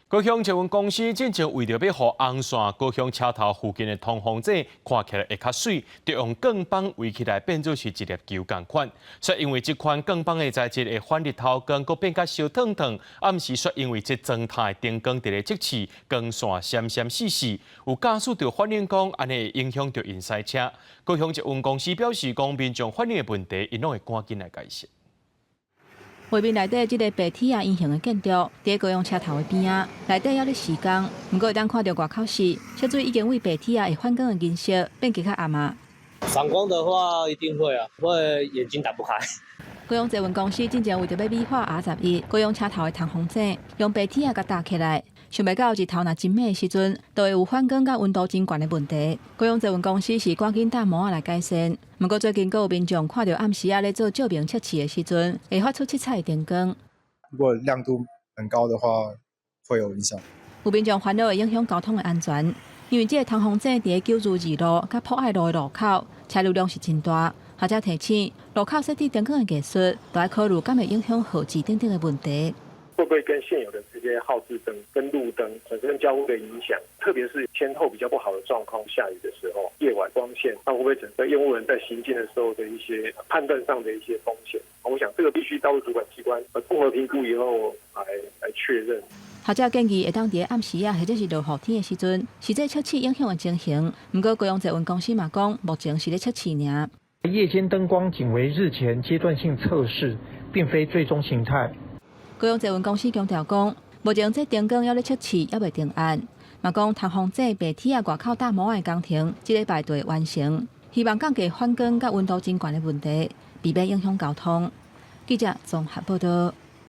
高雄捷运公司正正为着要互红线高雄车头附近的通风井看起来会较水，就用钢棒围起来，变做是一粒球同款。说因为这款钢棒的材质会反日头光，佮变甲烧烫烫。暗时说因为这状态灯光伫咧即市，光线闪闪死死，有驾驶就反映讲安尼会影响到因塞车。高雄捷运公司表示，讲民众反映的问题，因拢会赶紧来解释。画面内底即个白铁啊圆形的建筑，伫高雄车头的边啊，内底还咧施工。不过，当看到外口时，车水已经为白铁啊会反光的颜色变更较暗啊。闪光的话一定会啊，会眼睛打不开。高雄捷运公司真正为着要美化 R11高雄车头的通风井，用白铁啊甲搭起来。想袂到日头若真美的时阵，都会有反光甲温度真悬的问题。高雄捷运公司是赶紧搭模仔来改善。不过最近，阁有民众看到暗时啊咧做照明测试的时阵，会发出七彩的灯光。如果亮度很高的话，会有影响。有民众烦恼会影响交通的安全，因为这个通风井伫九如二路甲博爱路的路口，车流量是真大。学者提醒，路口设置灯光的技术，都要考虑敢会影响号志等等的问题。会不会跟现有的这些号志灯跟路灯本身交互的影响，特别是前后比较不好的状况，下雨的时候，夜晚光线，那会不会整个用户人在行进的时候的一些判断上的一些风险？我想这个必须道路主管机关综合评估以后来确认。学者建议会当伫暗时啊，或者是落雨天的时阵，实际测试影响的情形。不过高雄捷运公司嘛讲，目前是咧测试尔。夜间灯光仅为日前阶段性测试，并非最终形态。高雄捷运公司强调讲，目前这灯光还咧测试，还未定案。嘛讲通风井白铁啊外口搭模的工程，这礼拜就会完成。希望降低反光甲温度真悬的问题，避免影响交通。记者综合报道。